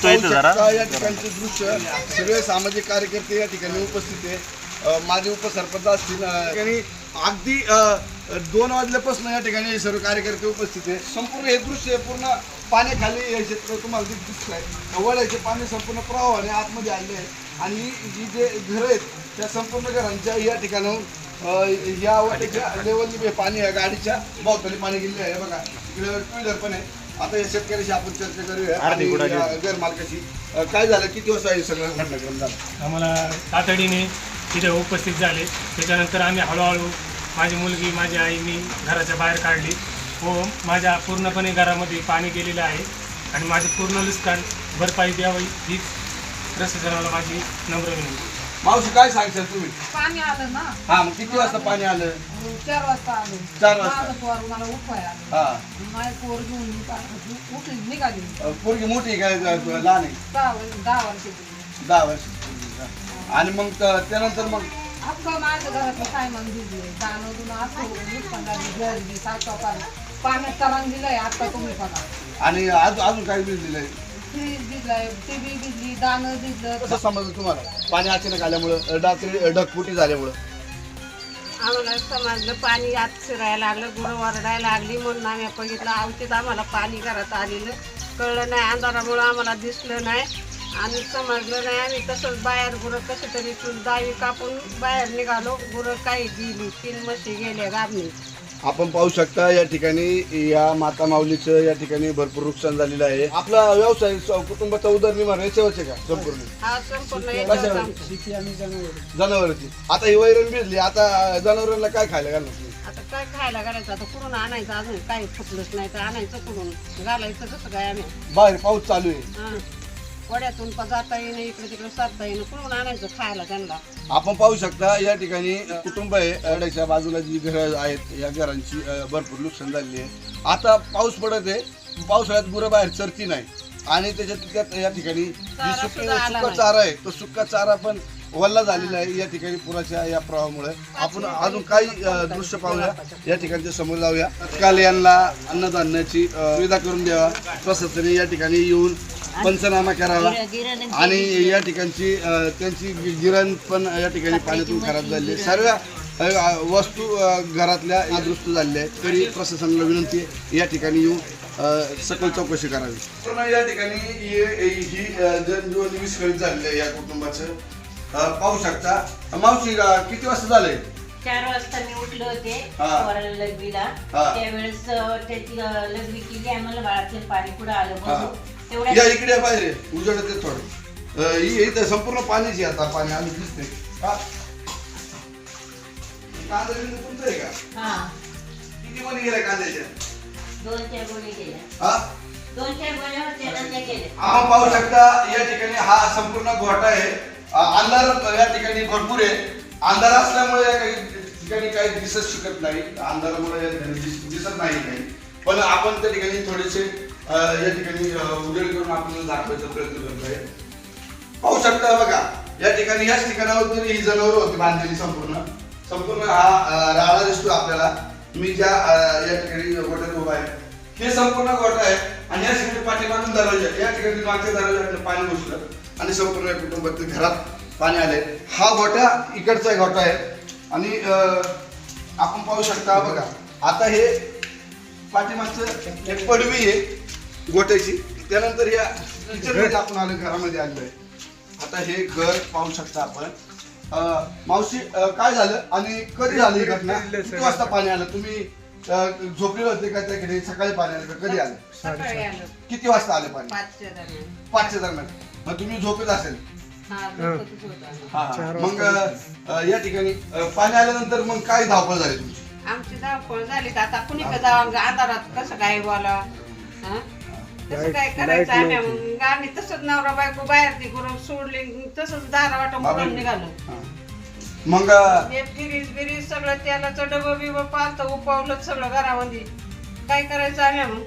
या ठिकाणचे दृश्य सगळे सामाजिक कार्यकर्ते या ठिकाणी उपस्थित आहे. माझे उपसरपंच असतील आणि अगदी 2 वाजल्यापासून या ठिकाणी सर्व कार्यकर्ते उपस्थित आहे. संपूर्ण हे दृश्य पूर्ण पाण्याखाली हे क्षेत्र तुम्हाला दिसत आहे. वड्याचे पाणी संपूर्ण प्रवाहाने आतमध्ये आले आहे आणि जी जे घरं आहेत त्या संपूर्ण घरांच्या या ठिकाणाहून या वड्याच्या लेवलनी पाणी आहे. गाडीच्या भोवताली पाणी गेलेलं आहे. बघा इकडे 2 व्हीलर पण आहे. आता या शेतकऱ्याशी आपण चर्चा करूया आणि घर मालकाशी. काय झालं, किती वाजता हे सगळं घटनाक्रम झाला? आम्हाला तातडीने तिथे उपस्थित झाले. त्याच्यानंतर आम्ही हळूहळू माझी मुलगी, माझी आई, मी घराच्या बाहेर काढली व माझ्या पूर्णपणे घरामध्ये पाणी गेलेलं आहे आणि माझे पूर्ण नुकसान भरपाई द्यावी हीच प्रशासनाला माझी नम्र विनंती. मावशी काय सांगशाल तुम्ही? पाणी आलं ना. हा, मग किती वाजता पाणी आलं? 4 वाजता आलं. 4 वाजता. माझं पोर मला उठवाय आलं. हा, माझी पोर घेऊन उठली निघाली. पोरगी मोठी काय लहान आहे? 10 वर्षाची. 10 वर्ष. आणि मग त्यानंतर मग अख्खं माझ्या घरातलं सायमान भिजले. दाणं दुणं असं नुकसान झाली. घरगी साखर पाण्यात तलांग दिलंय. आता तुम्ही बघा. आणि अजून काय भिजलेलं आहे? फ्रीज भिजलाय, टीव्ही भिजली, दाणं भिजलं. कसं समजलं तुम्हाला पाणी अचानक आल्यामुळं, ढगफुटी झाल्यामुळं? आम्हाला समजलं पाणी आत शिरायला लागलं, गुरं वरडायला लागली म्हणून आम्ही बघितलं. औषध आम्हाला पाणी घरात आलेलं कळलं नाही. अंधारामुळं आम्हाला दिसलं नाही आणि समजलं नाही. आम्ही तसंच बाहेर गुरं कसे तरी दावी कापून बाहेर निघालो. गुरं काही गेली, 3 म्हशी गेल्या गाबणी. आपण पाहू शकता या ठिकाणी या माता माऊलीचं या ठिकाणी भरपूर नुकसान झालेलं आहे. आपला व्यवसाय कुटुंबाचा उदरनिर्वाह याच्यावरचे का संपूर्ण? हा संपूर्ण याच्यावर आमचं. जनावरांची. आता ही वैरण भिजली, आता जनावरांना काय खायला घालणार तुम्ही? आता काय खायला घालायचं? आता कुठून आणायचं? अजून काही फुटलंच नाही तर आणायचं कुठून? घालायचं कसं काय आम्ही? बाहेर पाऊस चालू आहे. हां, वड्यातून जाता येणं, इकडे तिकडे साधता येणं, कुठून आणायचं खायला त्यांना? आपण पाहू शकता या ठिकाणी कुटुंब आहे. अड्याच्या बाजूला जी घरं आहेत या घरांची भरपूर नुकसान झालेली आहे. आता पाऊस पडत आहे. पावसाळ्यात गुरं बाहेर चरती नाही आणि त्याच्यात या ठिकाणी जी सुका चारा आहे तो सुका चारा पण वल्ला झालेला आहे या ठिकाणी पुराच्या या प्रवाहामुळे. आपण अजून काही दृश्य पाहूया, या ठिकाणच्या समोर जाऊया. काल यांना अन्नधान्याची सुविधा करून द्यावा. प्रशासनाने या ठिकाणी येऊन पंचनामा करावा आणि या ठिकाणची त्यांची गिरण पण या ठिकाणी पाण्यातून खराब झाली आहे. सर्व वस्तू घरातल्या दुरुस्त झालेल्या आहेत. तरी प्रशासनाला विनंती आहे या ठिकाणी येऊन सखोल चौकशी करावी. पूर्ण या ठिकाणी ही जनजीवन विस्कळीत झालेलं आहे या कुटुंबाचं. पाहू शकता. मावशी किती वाजता झालंय? 4 वाजता मी उठले होते पोराला लघवीला. त्यावेळेस त्याची लघवी केली. आम्हाला बाळातले पाणी पुढे आलं. या इकडे बाहेर उजेडात येत थोडं. इथं संपूर्ण पाणीच आहे. आता पाणी आम्ही दिसते. कांदा तुमचं आहे का? किती गोणी गेल्या कांद्याच्या? 2-4 गोणी गेल्या. 2-4 गोण्या होत्या ना, त्या गेल्या. आपण पाहू शकता या ठिकाणी हा संपूर्ण घोटा आहे. अंधार या ठिकाणी भरपूर आहे. अंधार असल्यामुळे काही ठिकाणी काही दिसत शिकत नाही. अंधारामुळे दिसत नाही काही. पण आपण त्या ठिकाणी थोडेसे या ठिकाणी उजेड करून आपल्याला दाखवायचा प्रयत्न करत आहे. पाहू शकता बघा या ठिकाणी याच ठिकाणावर तरी ही जनावर होती बांधलेली. संपूर्ण हा राळा दिसतो आपल्याला. मी ज्या या ठिकाणी गोट्यात उभा आहे हे संपूर्ण गोठा आहे आणि या ठिकाणी पाठीमागून दरवाजा, या ठिकाणी मागच्या दरवाजातलं पाणी घुसलं आणि संपूर्ण कुटुंबातील घरात पाणी आले. हा गोठा इकडचा गोठा आहे आणि आपण पाहू शकता बघा. आता हे पाठीमागचं एक पडवी आहे गोट्याची. त्यानंतर या किचनमध्ये आपण आलो, घरामध्ये आलोय. आता हे घर पाहू शकता आपण. मावशी काय झालं आणि कधी झालं ही घटना? किती वाजता पाणी आलं? तुम्ही झोपले होते का त्याकडे? सकाळी पाणी आलं का? कधी आलं? सकाळी आलं. किती वाजता आले पाणी? 5च्या दरम्यान. 5च्या दरम्यान. मग तुम्ही झोपेत असेल. हा, झोपतच होतो आम्ही. मग या ठिकाणी पाणी आल्यानंतर मग काय धावपळ झाली तुमची? आमची धावपळ झाली तर आता कुणी का जावं अंधारात कसं काय बोला? कसं काय करायचं? आम्ही तसंच नवरा बायको बाहेर ती गुरं सोडली, तसंच दारा वाटून पळून निघालो. मग हे फ्रीज बिरीज सगळं तेलाचं डबं बिबं पालतं उपवलं सगळं घरामध्ये. काय करायचं आम्ही मग?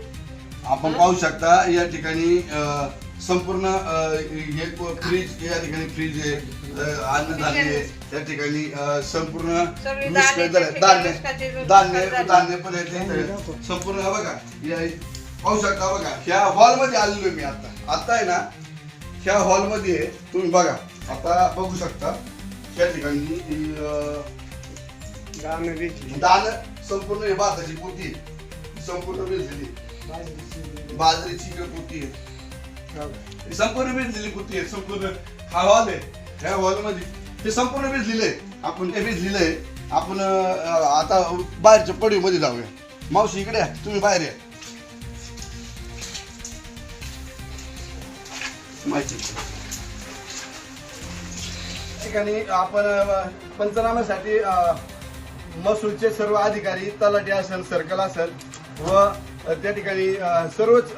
आपण पाहू शकता या ठिकाणी संपूर्ण हे फ्रीज, या ठिकाणी फ्रीज आहे, अन्नधान्य आहे, त्या ठिकाणी संपूर्ण धान्य पण आहे. संपूर्ण बघा पाहू शकता बघा. ह्या हॉल मध्ये आलेलो मी आता आहे ना. ह्या हॉलमध्ये तुम्ही बघा, आता बघू शकता त्या ठिकाणी दान संपूर्ण हे भाताची पोती संपूर्ण भिजलेली, बाजरीची इकडे पोती आहे, संपूर्ण भिजलेली पोती आहे. संपूर्ण हा हॉल आहे, ह्या हॉल मध्ये हे संपूर्ण भिजलेलं आहे. आपण ते भिजलेलं आहे. आपण आता बाहेरच्या पडवी मध्ये जाऊया. मावशी इकडे या, तुम्ही बाहेर या. माहिती ठिकाणी आपण पंचनाम्यासाठी महसूलचे सर्व अधिकारी, तलाठी असेल, सर्कल असेल व त्या ठिकाणी सर्वच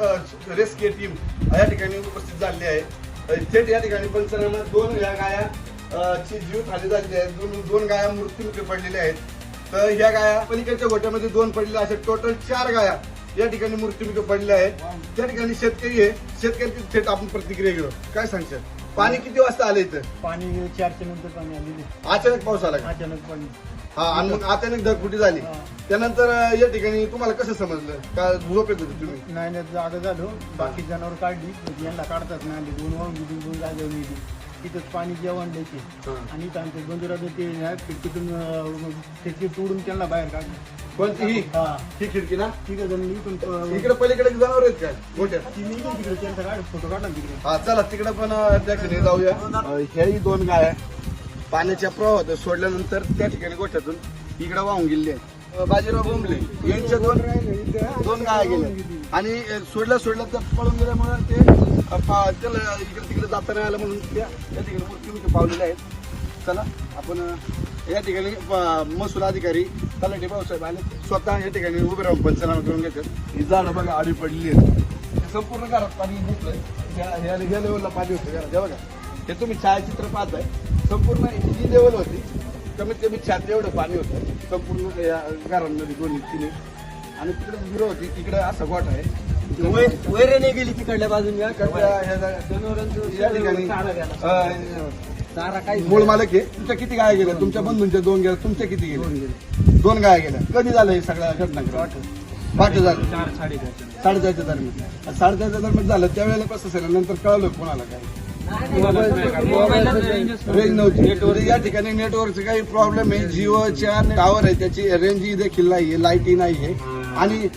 रेस्क्यू टीम या ठिकाणी उपस्थित झालेली आहे. थेट या ठिकाणी पंचनाम्यात 2 या गाया ची जीव खाली झालेली आहेत. 2 गाया मृत्युमुखी पडलेल्या आहेत. तर ह्या गाया पलीकडच्या गोट्यामध्ये 2 पडलेल्या असे टोटल 4 गाया या ठिकाणी मृत्युमुखी पडलेल्या आहेत. त्या ठिकाणी शेतकरी आहे, शेतकऱ्याची थेट आपण प्रतिक्रिया घेऊ. काय सांगतात? पाणी किती वाजता आलं इथं? पाणी 4च्या नंतर पाणी आलेले, अचानक पाऊस आला का? अचानक पाणी. हा, आणि मग अचानक ढगफुटी झाली. त्यानंतर या ठिकाणी तुम्हाला कसं समजलं का झोप येत होती तुम्ही? नाही जागा झालो, बाकी जनावर काढली, यांना काढतात नाही आली, 2 वाहून गेली, 2 जागेवर नेली. तिथंच पाणी जेवण द्यायचे आणि इथं आमच्या बंधुराने ते खिडकीतून खिडकी तोडून त्यांना बाहेर काढलं. कोणतीही हा, ही खिडकी ना? ठीक आहे. इथून इकडे पलीकडे जनावर आहेत काय गोट्यात? तिकडे त्यांचा काढ फोटो काढला तिकडे. हा, चला तिकडे पण त्या ठिकाणी जाऊया. ह्याही 2 गाया पाण्याच्या प्रवाहात सोडल्यानंतर त्या ठिकाणी गोठ्यातून इकडे वाहून गेले. बाजीराव बोंबले यांच्या 2 गाया गेल्या आणि सोडल्या त्या पळून गेल्यामुळे ते त्याला इकडे तिकडे जाता नाही आलं म्हणून त्या ठिकाणी मृत्युमुखी पावलेले आहेत. चला आपण या ठिकाणी महसूल अधिकारी तलाठी भाऊसाहेब आले, स्वतः या ठिकाणी उभे राहून पंचनामा करून घेतात. ही झाडं बघा आडी पडली आहेत. संपूर्ण घरात पाणी घुसलंय. ह्या लेवलला पाणी होतं घरात. बघा हे तुम्ही छायाचित्र पाहताय. संपूर्ण ही लेवल होती, कमीत कमी छाती एवढं पाणी होतं संपूर्ण या घरांमध्ये 2-3. आणि तिकडे विरो होती, तिकडे असा गोठा आहे. वैरने गेली तिकडल्या बाजून या ठिकाणी चारा काही मूळ मालक आहे. तुमच्या किती गाया गेल्या? तुमच्या बंधूंच्या 2 गेल्या, तुमच्या किती गेल्या? 2 गाया गेल्या. कधी झालं हे सगळ्या घटना? पहाटे झालं, 4:30च्या दरम्यान. 4:30च्या दरम्यान झालं. त्यावेळेला कसं असेल? नंतर कळलं कोणाला काय? रेंज नव्हती. या ठिकाणी नेटवर्कचा काही प्रॉब्लेम आहे. जिओच्या टावर आहे, त्याची रेंज देखील नाहीये, लाईटही नाहीये. आणि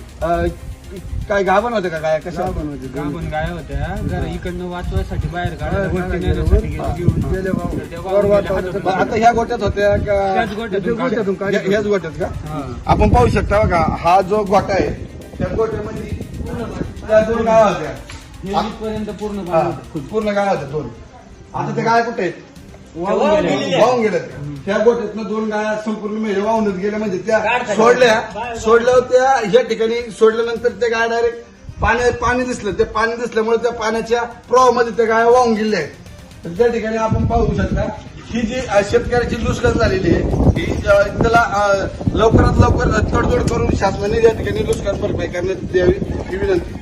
काय गाभण होते का गाया? कशा गाभण गाया होत्या. जरा इकडनं वाचवायसाठी बाहेर काढायला आता ह्या गोट्यात होत्या का? ह्याच गोट्यात का? आपण पाहू शकता बघा, हा जो गोटा आहे त्या गोट्यामध्ये त्या 2 गाया होत्या. पर्यंत पूर्ण पूर्ण गाया होत्या 2. आता त्या गाया कुठे आहेत? वाहून गेल्या. त्या गोट्यातनं 2 गाया संपूर्ण म्हणजे वाहूनच गेल्या. म्हणजे त्या सोडल्या होत्या. या ठिकाणी सोडल्यानंतर त्या गाया डायरेक्ट पाणी दिसलं. ते पाणी दिसल्यामुळे त्या पाण्याच्या प्रवाहामध्ये त्या गाया वाहून गेल्या आहेत. तर त्या ठिकाणी आपण पाहू शकता ही जी शेतकऱ्याची लुसलस झालेली आहे, ही त्याला लवकरात लवकर तडजोड करून शासनाने या ठिकाणी लुसकास भरपाई करण्यात यावी ही विनंती.